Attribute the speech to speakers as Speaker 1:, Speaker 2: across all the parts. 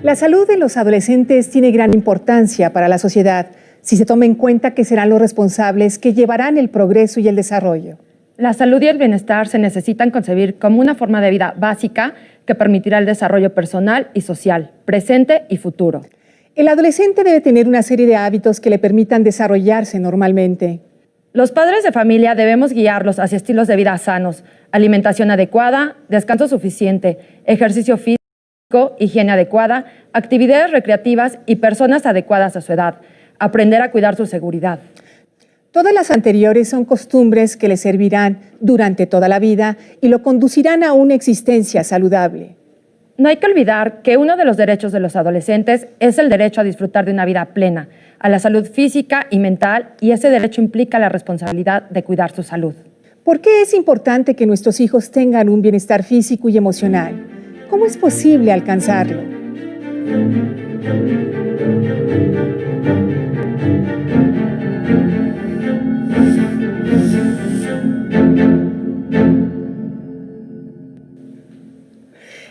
Speaker 1: La salud de los adolescentes tiene gran importancia para la sociedad, si se toma en cuenta que serán los responsables que llevarán el progreso y el desarrollo.
Speaker 2: La salud y el bienestar se necesitan concebir como una forma de vida básica que permitirá el desarrollo personal y social, presente y futuro.
Speaker 1: El adolescente debe tener una serie de hábitos que le permitan desarrollarse normalmente.
Speaker 2: Los padres de familia debemos guiarlos hacia estilos de vida sanos, alimentación adecuada, descanso suficiente, ejercicio físico, higiene adecuada, actividades recreativas y personas adecuadas a su edad. Aprender a cuidar su seguridad.
Speaker 1: Todas las anteriores son costumbres que le servirán durante toda la vida y lo conducirán a una existencia saludable.
Speaker 2: No hay que olvidar que uno de los derechos de los adolescentes es el derecho a disfrutar de una vida plena, a la salud física y mental, y ese derecho implica la responsabilidad de cuidar su salud.
Speaker 1: ¿Por qué es importante que nuestros hijos tengan un bienestar físico y emocional? ¿Cómo es posible alcanzarlo?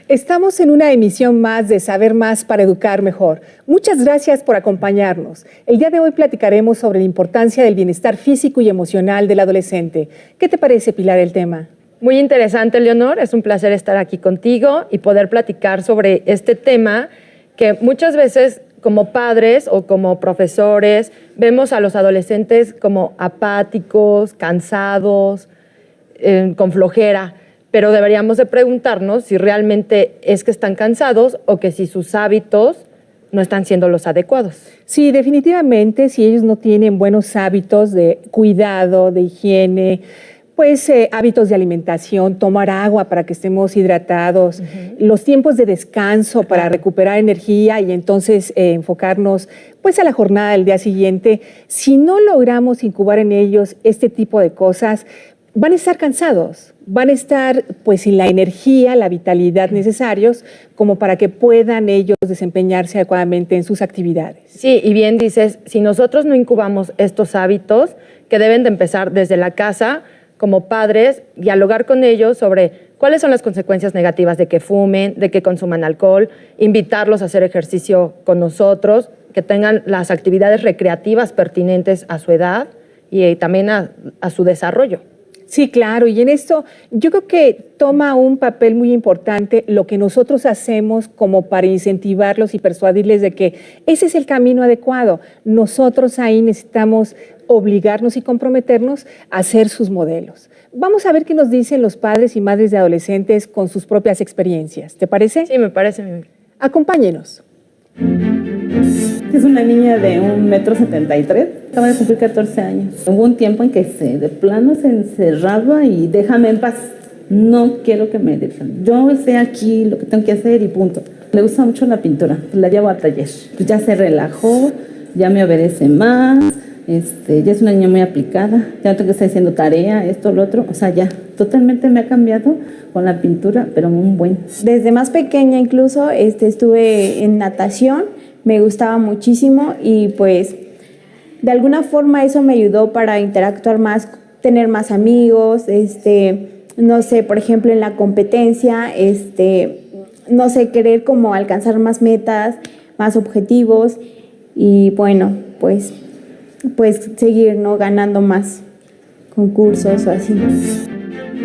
Speaker 1: Estamos en una emisión más de Saber Más para Educar Mejor. Muchas gracias por acompañarnos. El día de hoy platicaremos sobre la importancia del bienestar físico y emocional del adolescente. ¿Qué te parece, Pilar, el tema?
Speaker 2: Muy interesante, Leonor. Es un placer estar aquí contigo y poder platicar sobre este tema que muchas veces como padres o como profesores vemos a los adolescentes como apáticos, cansados, con flojera. Pero deberíamos de preguntarnos si realmente es que están cansados o que si sus hábitos no están siendo los adecuados.
Speaker 1: Sí, definitivamente, si ellos no tienen buenos hábitos de cuidado, de higiene, pues hábitos de alimentación, tomar agua para que estemos hidratados, los tiempos de descanso para recuperar energía y entonces enfocarnos pues a la jornada del día siguiente. Si no logramos incubar en ellos este tipo de cosas, van a estar cansados, van a estar pues sin la energía, la vitalidad necesarios como para que puedan ellos desempeñarse adecuadamente en sus actividades.
Speaker 2: Sí, y bien dices, si nosotros no incubamos estos hábitos que deben de empezar desde la casa, como padres, dialogar con ellos sobre cuáles son las consecuencias negativas de que fumen, de que consuman alcohol, invitarlos a hacer ejercicio con nosotros, que tengan las actividades recreativas pertinentes a su edad y también a su desarrollo.
Speaker 1: Sí, claro, y en esto yo creo que toma un papel muy importante lo que nosotros hacemos como para incentivarlos y persuadirles de que ese es el camino adecuado. Nosotros ahí necesitamos obligarnos y comprometernos a ser sus modelos. Vamos a ver qué nos dicen los padres y madres de adolescentes con sus propias experiencias. ¿Te parece?
Speaker 2: Sí, me parece.
Speaker 1: Acompáñenos.
Speaker 3: Es una niña de 1,73 m, acaba de cumplir 14 años. Hubo un tiempo en que de plano se encerraba y déjame en paz. No quiero que me dejen. Yo sé aquí lo que tengo que hacer y punto. Le gusta mucho la pintura, la llevo a taller. Pues ya se relajó, ya me obedece más, ya es una niña muy aplicada, ya no tengo que estar haciendo tarea, esto, lo otro. O sea, ya totalmente me ha cambiado con la pintura, pero un buen.
Speaker 4: Desde más pequeña incluso estuve en natación, me gustaba muchísimo y pues de alguna forma eso me ayudó para interactuar más, tener más amigos, no sé, por ejemplo en la competencia, no sé, querer como alcanzar más metas, más objetivos y bueno, pues seguir, ¿no?, ganando más concursos o así.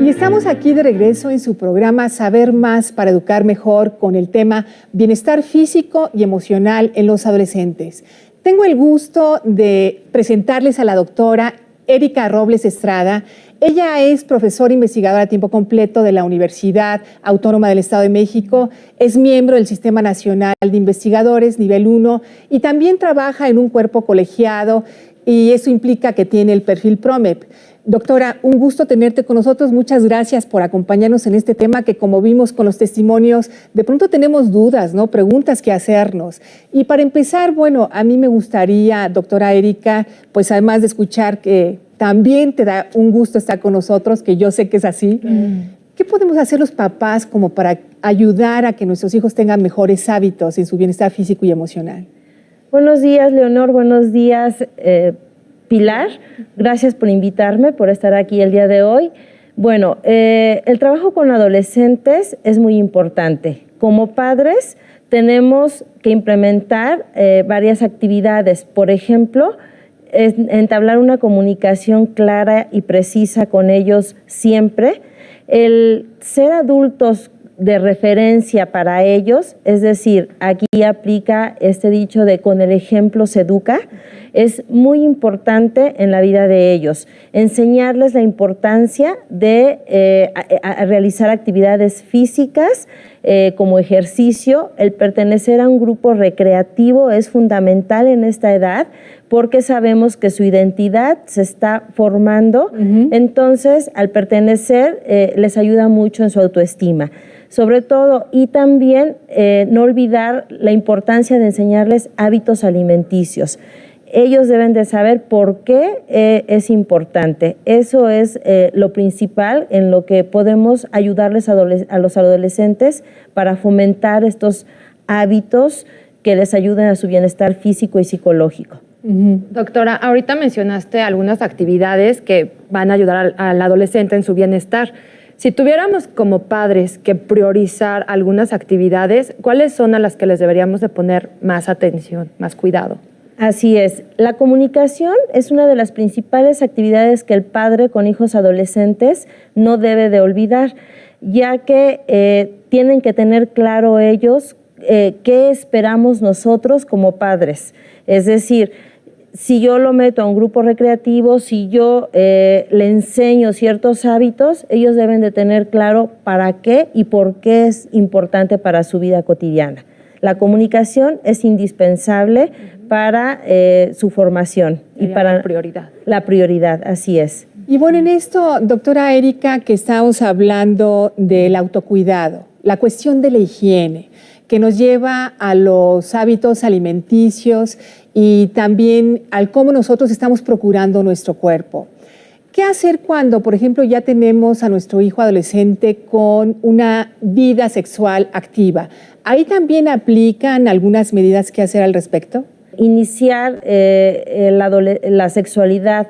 Speaker 1: Y estamos aquí de regreso en su programa Saber Más para Educar Mejor con el tema Bienestar Físico y Emocional en los Adolescentes. Tengo el gusto de presentarles a la doctora Erika Robles Estrada. Ella es profesora investigadora a tiempo completo de la Universidad Autónoma del Estado de México, es miembro del Sistema Nacional de Investigadores Nivel 1 y también trabaja en un cuerpo colegiado y eso implica que tiene el perfil PROMEP. Doctora, un gusto tenerte con nosotros. Muchas gracias por acompañarnos en este tema que, como vimos con los testimonios, de pronto tenemos dudas, ¿no?, preguntas que hacernos. Y para empezar, bueno, a mí me gustaría, doctora Erika, pues además de escuchar que también te da un gusto estar con nosotros, que yo sé que es así, ¿qué podemos hacer los papás como para ayudar a que nuestros hijos tengan mejores hábitos en su bienestar físico y emocional?
Speaker 5: Buenos días, Leonor. Buenos días, Pilar. Gracias por invitarme, por estar aquí el día de hoy. Bueno, el trabajo con adolescentes es muy importante. Como padres tenemos que implementar varias actividades. Por ejemplo, entablar una comunicación clara y precisa con ellos siempre. El ser adultos de referencia para ellos, es decir, aquí aplica este dicho de con el ejemplo se educa, es muy importante en la vida de ellos. Enseñarles la importancia de realizar actividades físicas como ejercicio. El pertenecer a un grupo recreativo es fundamental en esta edad porque sabemos que su identidad se está formando. Entonces, al pertenecer, les ayuda mucho en su autoestima. Sobre todo, y también no olvidar la importancia de enseñarles hábitos alimenticios. Ellos deben de saber por qué es importante. Eso es lo principal en lo que podemos ayudarles a los adolescentes para fomentar estos hábitos que les ayuden a su bienestar físico y psicológico.
Speaker 2: Doctora, ahorita mencionaste algunas actividades que van a ayudar al adolescente en su bienestar. Si tuviéramos como padres que priorizar algunas actividades, ¿cuáles son a las que les deberíamos de poner más atención, más cuidado?
Speaker 5: Así es. La comunicación es una de las principales actividades que el padre con hijos adolescentes no debe de olvidar, ya que tienen que tener claro ellos qué esperamos nosotros como padres. Es decir, si yo lo meto a un grupo recreativo, si yo le enseño ciertos hábitos, ellos deben de tener claro para qué y por qué es importante para su vida cotidiana. La comunicación es indispensable para su formación y para
Speaker 2: la prioridad.
Speaker 5: La prioridad, así es.
Speaker 1: Y bueno, en esto, doctora Erika, que estamos hablando del autocuidado, la cuestión de la higiene, que nos lleva a los hábitos alimenticios y también al cómo nosotros estamos procurando nuestro cuerpo. ¿Qué hacer cuando, por ejemplo, ya tenemos a nuestro hijo adolescente con una vida sexual activa? ¿Ahí también aplican algunas medidas que hacer al respecto?
Speaker 5: Iniciar la sexualidad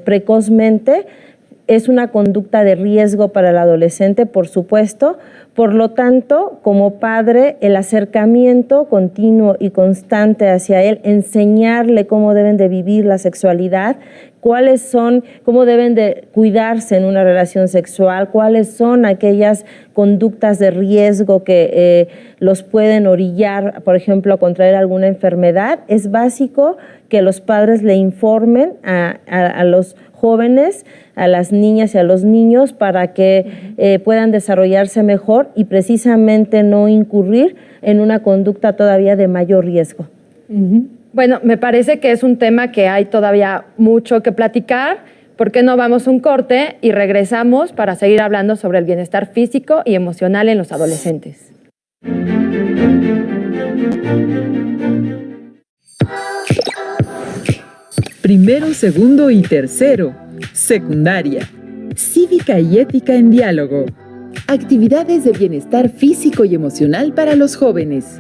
Speaker 5: precozmente es una conducta de riesgo para el adolescente, por supuesto. Por lo tanto, como padre, el acercamiento continuo y constante hacia él, enseñarle cómo deben de vivir la sexualidad, cómo deben de cuidarse en una relación sexual, cuáles son aquellas conductas de riesgo que los pueden orillar, por ejemplo, a contraer alguna enfermedad. Es básico que los padres le informen a los jóvenes, a las niñas y a los niños para que puedan desarrollarse mejor y precisamente no incurrir en una conducta todavía de mayor riesgo.
Speaker 2: Bueno, me parece que es un tema que hay todavía mucho que platicar. ¿Por qué no vamos a un corte y regresamos para seguir hablando sobre el bienestar físico y emocional en los adolescentes?
Speaker 6: Primero, segundo y tercero. Secundaria. Cívica y ética en diálogo. Actividades de bienestar físico y emocional para los jóvenes.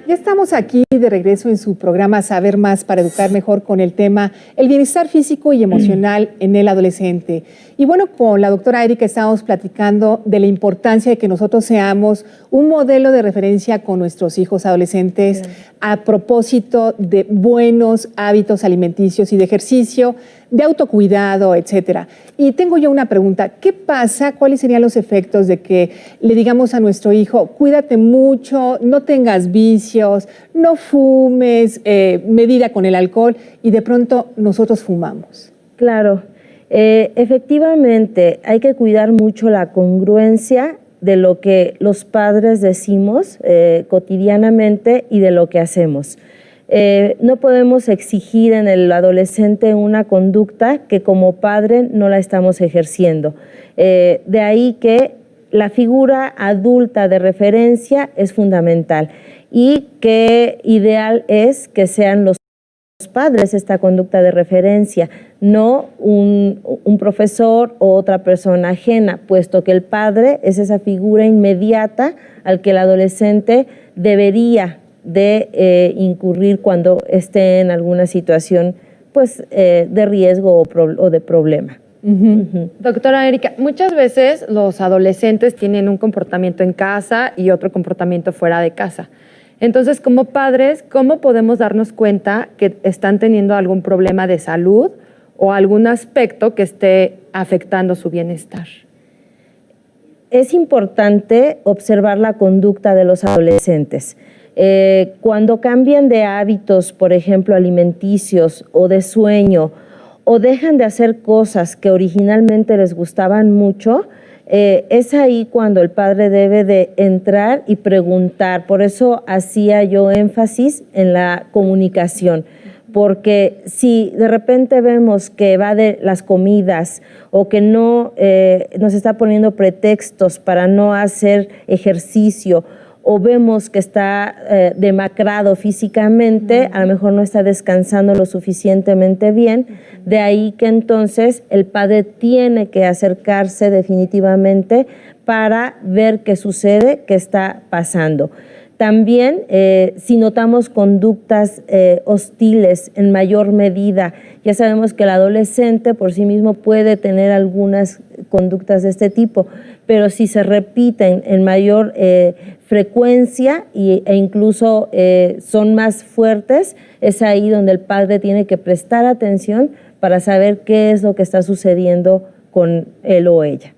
Speaker 1: Ya estamos aquí de regreso en su programa Saber Más para Educar Mejor con el tema el bienestar físico y emocional en el adolescente. Y bueno, con la doctora Erika estamos platicando de la importancia de que nosotros seamos un modelo de referencia con nuestros hijos adolescentes a propósito de buenos hábitos alimenticios y de ejercicio, de autocuidado, etcétera. Y tengo yo una pregunta, ¿qué pasa? ¿Cuáles serían los efectos de que le digamos a nuestro hijo, cuídate mucho, no tengas vicios, no fumes, medida con el alcohol, y de pronto nosotros fumamos?
Speaker 5: Claro, efectivamente hay que cuidar mucho la congruencia de lo que los padres decimos cotidianamente y de lo que hacemos. No podemos exigir en el adolescente una conducta que como padre no la estamos ejerciendo. De ahí que la figura adulta de referencia es fundamental y que ideal es que sean los padres esta conducta de referencia, no un profesor o otra persona ajena, puesto que el padre es esa figura inmediata al que el adolescente debería de incurrir cuando esté en alguna situación pues, de riesgo o de problema.
Speaker 2: Doctora Erika, muchas veces los adolescentes tienen un comportamiento en casa y otro comportamiento fuera de casa. Entonces, como padres, ¿cómo podemos darnos cuenta que están teniendo algún problema de salud o algún aspecto que esté afectando su bienestar?
Speaker 5: Es importante observar la conducta de los adolescentes. Cuando cambian de hábitos, por ejemplo, alimenticios o de sueño, o dejan de hacer cosas que originalmente les gustaban mucho, es ahí cuando el padre debe de entrar y preguntar. Por eso hacía yo énfasis en la comunicación, porque si de repente vemos que va de las comidas o que no nos está poniendo pretextos para no hacer ejercicio, o vemos que está demacrado físicamente, a lo mejor no está descansando lo suficientemente bien, de ahí que entonces el padre tiene que acercarse definitivamente para ver qué sucede, qué está pasando. También, si notamos conductas hostiles en mayor medida, ya sabemos que el adolescente por sí mismo puede tener algunas conductas de este tipo, pero si se repiten en mayor frecuencia e incluso son más fuertes, es ahí donde el padre tiene que prestar atención para saber qué es lo que está sucediendo con él o ella.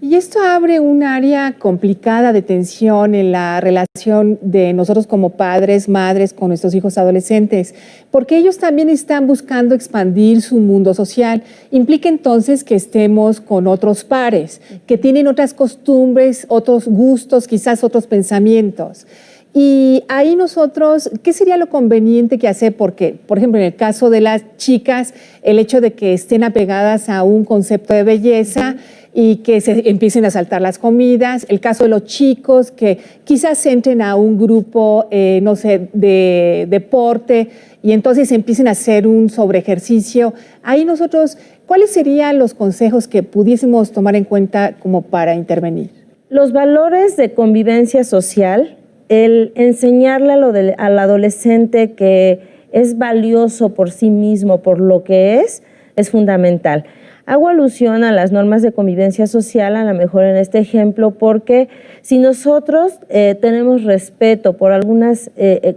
Speaker 1: Y esto abre un área complicada de tensión en la relación de nosotros como padres, madres, con nuestros hijos adolescentes, porque ellos también están buscando expandir su mundo social. Implica entonces que estemos con otros pares, que tienen otras costumbres, otros gustos, quizás otros pensamientos. Y ahí nosotros, ¿qué sería lo conveniente que hacer? Porque, por ejemplo, en el caso de las chicas, el hecho de que estén apegadas a un concepto de belleza y que se empiecen a saltar las comidas. El caso de los chicos que quizás entren a un grupo, no sé, de deporte y entonces empiecen a hacer un sobreejercicio. Ahí nosotros, ¿cuáles serían los consejos que pudiésemos tomar en cuenta como para intervenir?
Speaker 5: Los valores de convivencia social, el enseñarle al adolescente que es valioso por sí mismo, por lo que es fundamental. Hago alusión a las normas de convivencia social, a lo mejor en este ejemplo, porque si nosotros tenemos respeto por algunas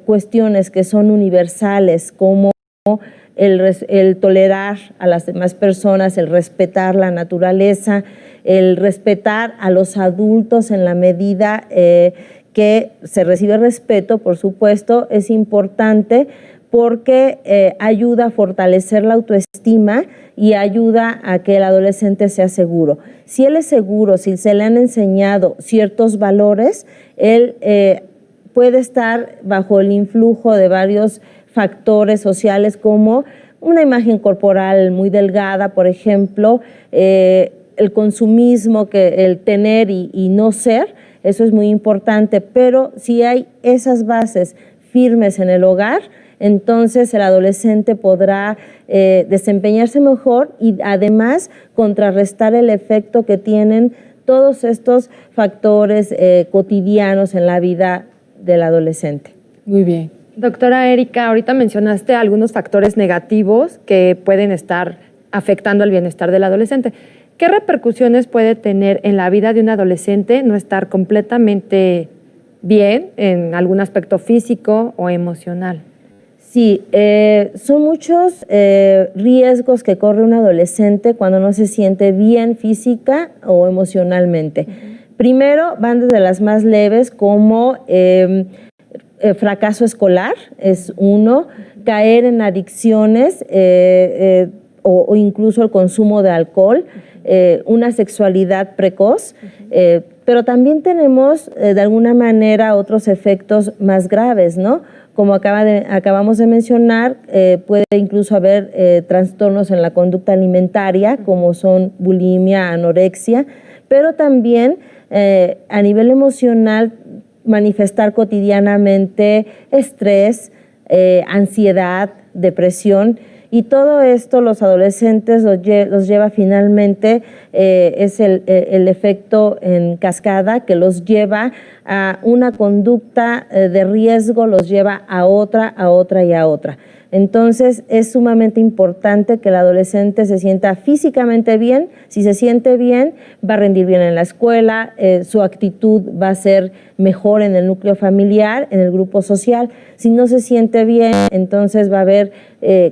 Speaker 5: cuestiones que son universales, como el tolerar a las demás personas, el respetar la naturaleza, el respetar a los adultos en la medida que se recibe respeto, por supuesto, es importante porque ayuda a fortalecer la autoestima y ayuda a que el adolescente sea seguro. Si él es seguro, si se le han enseñado ciertos valores, él puede estar bajo el influjo de varios factores sociales como una imagen corporal muy delgada, por ejemplo, el consumismo, el tener y no ser, eso es muy importante, pero si hay esas bases firmes en el hogar, entonces el adolescente podrá desempeñarse mejor y además contrarrestar el efecto que tienen todos estos factores cotidianos en la vida del adolescente.
Speaker 1: Muy bien.
Speaker 2: Doctora Erika, ahorita mencionaste algunos factores negativos que pueden estar afectando el bienestar del adolescente. ¿Qué repercusiones puede tener en la vida de un adolescente no estar completamente bien en algún aspecto físico o emocional?
Speaker 5: Sí, son muchos riesgos que corre un adolescente cuando no se siente bien física o emocionalmente. Primero, van desde las más leves como fracaso escolar, es uno, caer en adicciones o incluso el consumo de alcohol, una sexualidad precoz, pero también tenemos de alguna manera otros efectos más graves, ¿no? Como acabamos de mencionar, puede incluso haber trastornos en la conducta alimentaria, como son bulimia, anorexia, pero también a nivel emocional manifestar cotidianamente estrés, ansiedad, depresión, Y todo esto los adolescentes los lleva finalmente, es el efecto en cascada que los lleva a una conducta de riesgo, los lleva a otra y a otra. Entonces es sumamente importante que el adolescente se sienta físicamente bien. Si se siente bien, va a rendir bien en la escuela, su actitud va a ser mejor en el núcleo familiar, en el grupo social. Si no se siente bien, entonces va a haber,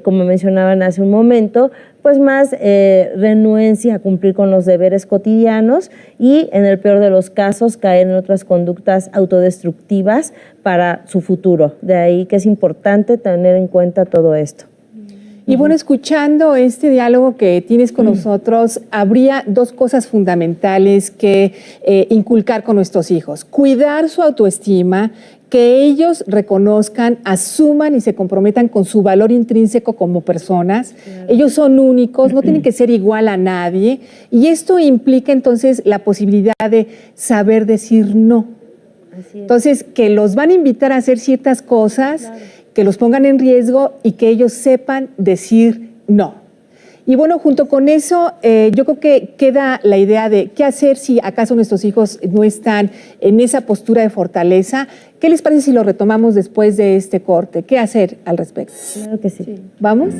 Speaker 5: como mencionaban hace un momento, pues más renuencia a cumplir con los deberes cotidianos y, en el peor de los casos, caer en otras conductas autodestructivas para su futuro. De ahí que es importante tener en cuenta todo esto.
Speaker 1: Y bueno, escuchando este diálogo que tienes con nosotros, habría dos cosas fundamentales que inculcar con nuestros hijos. Cuidar su autoestima, que ellos reconozcan, asuman y se comprometan con su valor intrínseco como personas. Claro. Ellos son únicos, no tienen que ser igual a nadie. Y esto implica entonces la posibilidad de saber decir no. Entonces, que los van a invitar a hacer ciertas cosas, claro, que los pongan en riesgo y que ellos sepan decir no. Y bueno, junto con eso, yo creo que queda la idea de qué hacer si acaso nuestros hijos no están en esa postura de fortaleza. ¿Qué les parece si lo retomamos después de este corte? ¿Qué hacer al respecto?
Speaker 5: Claro que sí.
Speaker 1: ¿Vamos?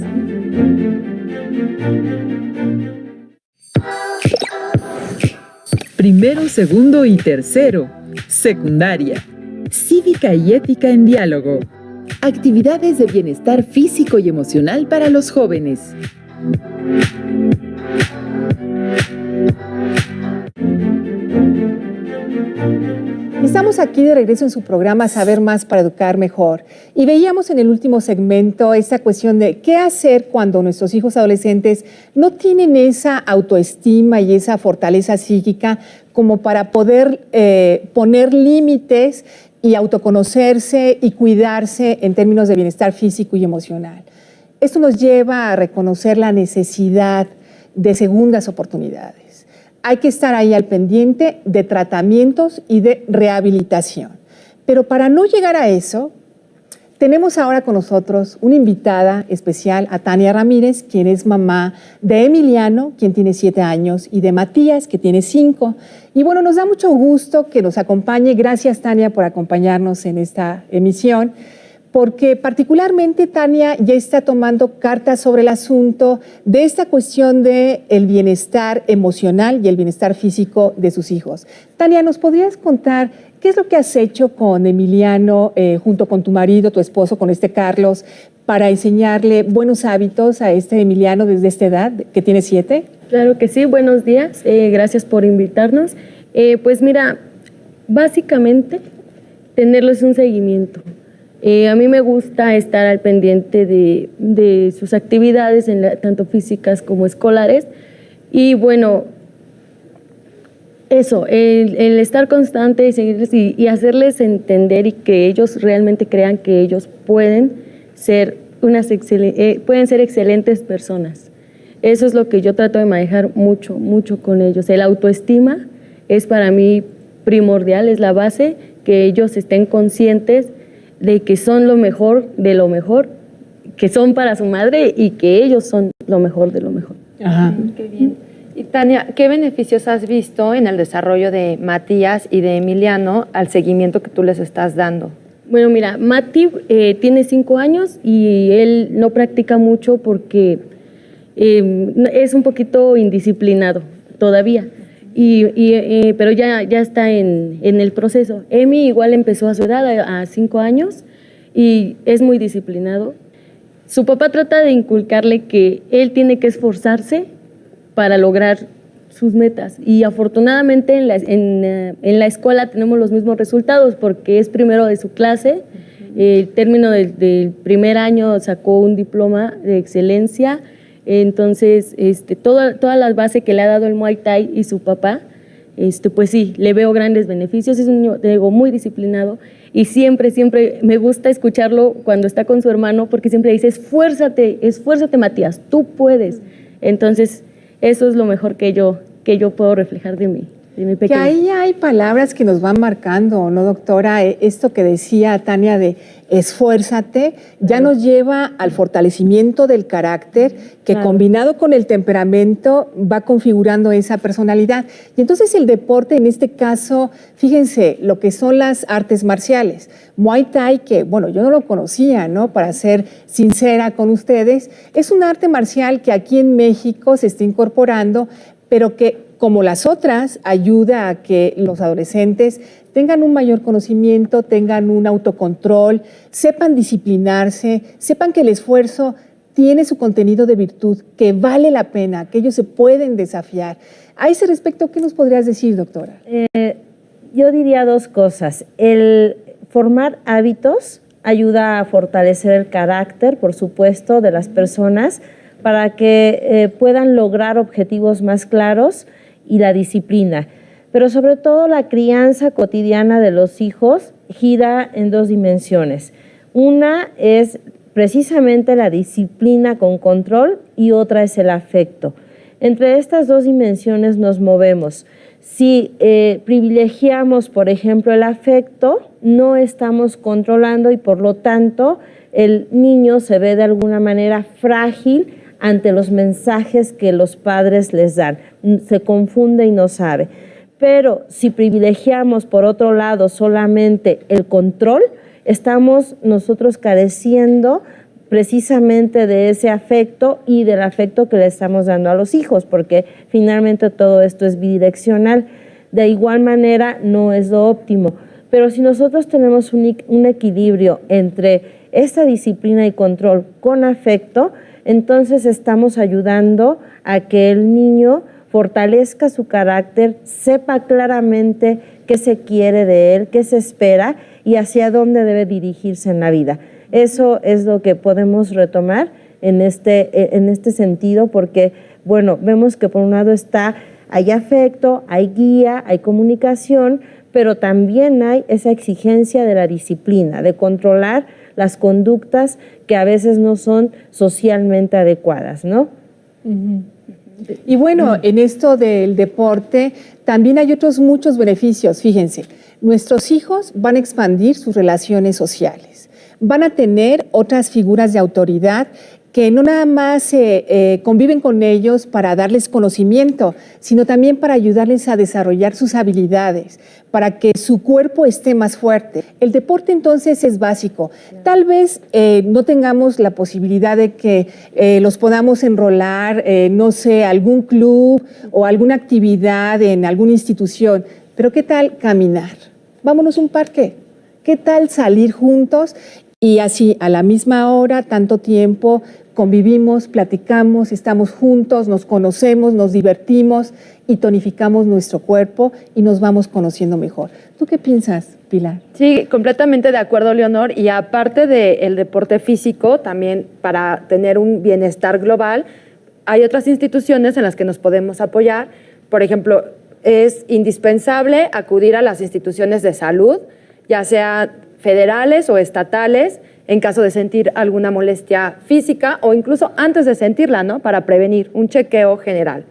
Speaker 6: Primero, segundo y tercero. Secundaria. Cívica y ética en diálogo. Actividades de bienestar físico y emocional para los jóvenes.
Speaker 1: Estamos aquí de regreso en su programa Saber Más para Educar Mejor y veíamos en el último segmento esta cuestión de qué hacer cuando nuestros hijos adolescentes no tienen esa autoestima y esa fortaleza psíquica como para poder poner límites y autoconocerse y cuidarse en términos de bienestar físico y emocional. Esto nos lleva a reconocer la necesidad de segundas oportunidades. Hay que estar ahí al pendiente de tratamientos y de rehabilitación. Pero para no llegar a eso, tenemos ahora con nosotros una invitada especial, a Tania Ramírez, quien es mamá de Emiliano, quien tiene 7 años, y de Matías, que tiene 5. Y bueno, nos da mucho gusto que nos acompañe. Gracias, Tania, por acompañarnos en esta emisión, porque particularmente Tania ya está tomando cartas sobre el asunto de esta cuestión del bienestar emocional y el bienestar físico de sus hijos. Tania, ¿nos podrías contar qué es lo que has hecho con Emiliano, junto con tu marido, tu esposo, con Carlos, para enseñarle buenos hábitos a Emiliano desde esta edad, que tiene 7?
Speaker 7: Claro que sí, buenos días, gracias por invitarnos. Pues mira, básicamente tenerles un seguimiento. A mí me gusta estar al pendiente de sus actividades, tanto físicas como escolares. Y bueno, eso, el estar constante y seguirles y hacerles entender y que ellos realmente crean que ellos pueden ser excelentes personas. Eso es lo que yo trato de manejar mucho, mucho con ellos. El autoestima es para mí primordial, es la base, que ellos estén conscientes de que son lo mejor de lo mejor, que son para su madre y que ellos son lo mejor de lo mejor.
Speaker 1: Ajá.
Speaker 2: Qué bien. Y Tania, ¿qué beneficios has visto en el desarrollo de Matías y de Emiliano al seguimiento que tú les estás dando?
Speaker 7: Bueno, mira, Mati tiene 5 años y él no practica mucho porque es un poquito indisciplinado todavía. Pero ya está en el proceso. Emi igual empezó a su edad, a 5 años, y es muy disciplinado. Su papá trata de inculcarle que él tiene que esforzarse para lograr sus metas. Y afortunadamente en la escuela tenemos los mismos resultados porque es primero de su clase. El término del primer año sacó un diploma de excelencia. Entonces, toda la base que le ha dado el Muay Thai y su papá, pues sí, le veo grandes beneficios. Es un niño, te digo, muy disciplinado y siempre me gusta escucharlo cuando está con su hermano porque siempre dice, esfuérzate, Matías, tú puedes. Entonces, eso es lo mejor que yo puedo reflejar de mí. de mi
Speaker 1: Que
Speaker 7: pequeño.
Speaker 1: ahí hay palabras que nos van marcando, ¿no, doctora? Esto que decía Tania de esfuérzate, ya nos lleva al fortalecimiento del carácter que combinado con el temperamento va configurando esa personalidad. Y entonces el deporte, en este caso, fíjense, lo que son las artes marciales. Muay Thai, que bueno, yo no lo conocía, ¿no? Para ser sincera con ustedes, es un arte marcial que aquí en México se está incorporando, pero que como las otras, ayuda a que los adolescentes tengan un mayor conocimiento, tengan un autocontrol, sepan disciplinarse, sepan que el esfuerzo tiene su contenido de virtud, que vale la pena, que ellos se pueden desafiar. A ese respecto, ¿qué nos podrías decir, doctora?
Speaker 5: Yo diría dos cosas. El formar hábitos ayuda a fortalecer el carácter, por supuesto, de las personas para que puedan lograr objetivos más claros y la disciplina. Pero sobre todo la crianza cotidiana de los hijos gira en dos dimensiones. Una es precisamente la disciplina con control y otra es el afecto. Entre estas dos dimensiones nos movemos. Si privilegiamos, por ejemplo, el afecto, no estamos controlando y por lo tanto el niño se ve de alguna manera frágil ante los mensajes que los padres les dan. Se confunde y no sabe. Pero si privilegiamos, por otro lado, solamente el control, estamos nosotros careciendo precisamente de ese afecto y del afecto que le estamos dando a los hijos, porque finalmente todo esto es bidireccional. De igual manera, no es lo óptimo. Pero si nosotros tenemos un equilibrio entre esta disciplina y control con afecto, entonces estamos ayudando a que el niño fortalezca su carácter, sepa claramente qué se quiere de él, qué se espera y hacia dónde debe dirigirse en la vida. Eso es lo que podemos retomar en este sentido, porque, bueno, vemos que por un lado hay afecto, hay guía, hay comunicación, pero también hay esa exigencia de la disciplina, de controlar las conductas que a veces no son socialmente adecuadas, ¿no?
Speaker 1: Y bueno, en esto del deporte también hay otros muchos beneficios. Fíjense, nuestros hijos van a expandir sus relaciones sociales, van a tener otras figuras de autoridad que no nada más conviven con ellos para darles conocimiento, sino también para ayudarles a desarrollar sus habilidades, para que su cuerpo esté más fuerte. El deporte entonces es básico. Tal vez no tengamos la posibilidad de que los podamos enrolar, no sé, algún club o alguna actividad en alguna institución, pero ¿qué tal caminar? Vámonos a un parque. ¿Qué tal salir juntos? Y así, a la misma hora, tanto tiempo, convivimos, platicamos, estamos juntos, nos conocemos, nos divertimos y tonificamos nuestro cuerpo y nos vamos conociendo mejor. ¿Tú qué piensas, Pilar?
Speaker 2: Sí, completamente de acuerdo, Leonor. Y aparte del deporte físico, también para tener un bienestar global, hay otras instituciones en las que nos podemos apoyar. Por ejemplo, es indispensable acudir a las instituciones de salud, ya sea federales o estatales, en caso de sentir alguna molestia física o incluso antes de sentirla, ¿no? Para prevenir un chequeo general.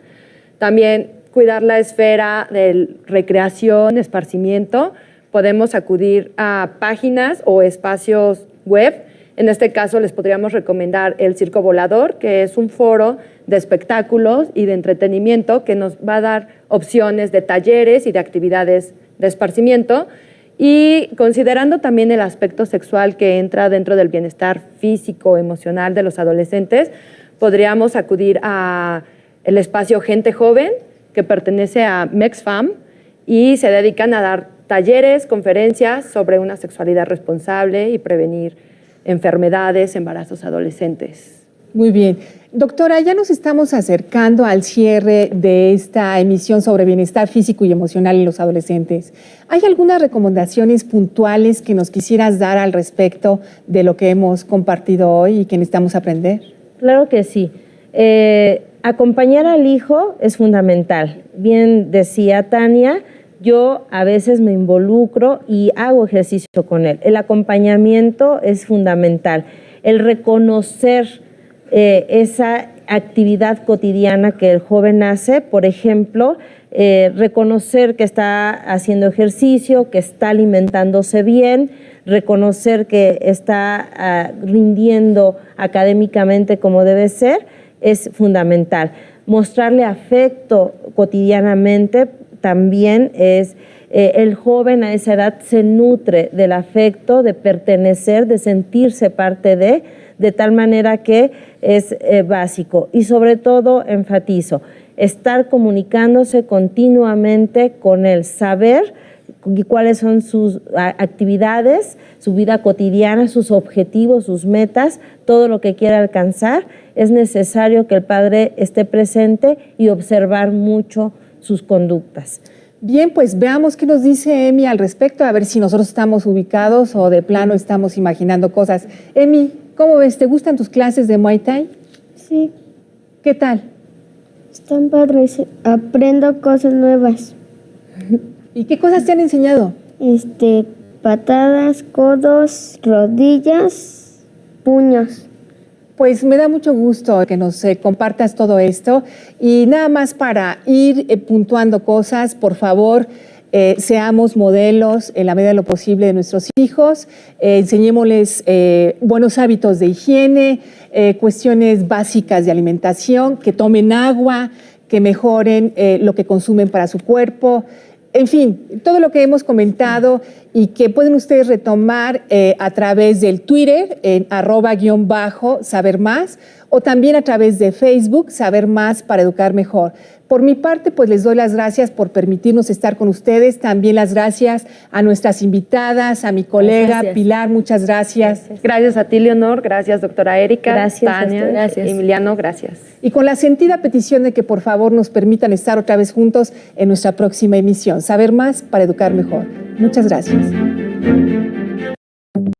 Speaker 2: También cuidar la esfera de recreación, esparcimiento. Podemos acudir a páginas o espacios web. En este caso les podríamos recomendar el Circo Volador, que es un foro de espectáculos y de entretenimiento que nos va a dar opciones de talleres y de actividades de esparcimiento. Y considerando también el aspecto sexual que entra dentro del bienestar físico, emocional de los adolescentes, podríamos acudir al espacio Gente Joven, que pertenece a MEXFAM, y se dedican a dar talleres, conferencias sobre una sexualidad responsable y prevenir enfermedades, embarazos adolescentes.
Speaker 1: Muy bien. Doctora, ya nos estamos acercando al cierre de esta emisión sobre bienestar físico y emocional en los adolescentes. ¿Hay algunas recomendaciones puntuales que nos quisieras dar al respecto de lo que hemos compartido hoy y que necesitamos aprender?
Speaker 5: Claro que sí. Acompañar al hijo es fundamental. Bien decía Tania, yo a veces me involucro y hago ejercicio con él. El acompañamiento es fundamental. El reconocer esa actividad cotidiana que el joven hace, por ejemplo, reconocer que está haciendo ejercicio, que está alimentándose bien, reconocer que está rindiendo académicamente como debe ser, es fundamental. Mostrarle afecto cotidianamente también es, el joven a esa edad se nutre del afecto, de pertenecer, de sentirse parte de tal manera que es básico. Y sobre todo, enfatizo, estar comunicándose continuamente con él, saber cuáles son sus actividades, su vida cotidiana, sus objetivos, sus metas, todo lo que quiera alcanzar. Es necesario que el padre esté presente y observar mucho sus conductas.
Speaker 1: Bien, pues veamos qué nos dice Emi al respecto, a ver si nosotros estamos ubicados o de plano estamos imaginando cosas. Emi, ¿cómo ves? ¿Te gustan tus clases de Muay Thai?
Speaker 8: Sí,
Speaker 1: ¿Qué tal?
Speaker 8: están padres. Aprendo cosas nuevas.
Speaker 1: ¿Y qué cosas te han enseñado?
Speaker 8: Patadas, codos, rodillas, puños.
Speaker 1: Pues me da mucho gusto que nos compartas todo esto y nada más para ir puntuando cosas, por favor, seamos modelos en la medida de lo posible de nuestros hijos, enseñémosles buenos hábitos de higiene, cuestiones básicas de alimentación, que tomen agua, que mejoren lo que consumen para su cuerpo. En fin, todo lo que hemos comentado y que pueden ustedes retomar a través del Twitter en @_sabermás o también a través de Facebook, Saber Más para Educar Mejor. Por mi parte, pues les doy las gracias por permitirnos estar con ustedes. También las gracias a nuestras invitadas, a mi colega
Speaker 7: Gracias.
Speaker 1: Pilar, muchas gracias.
Speaker 2: Gracias a ti, Leonor. Gracias, doctora Erika.
Speaker 5: Gracias a
Speaker 2: Tania.
Speaker 5: ustedes.
Speaker 7: Gracias.
Speaker 2: Emiliano, gracias.
Speaker 1: Y con la sentida petición de que por favor nos permitan estar otra vez juntos en nuestra próxima emisión. Saber Más para Educar Mejor. Muchas gracias.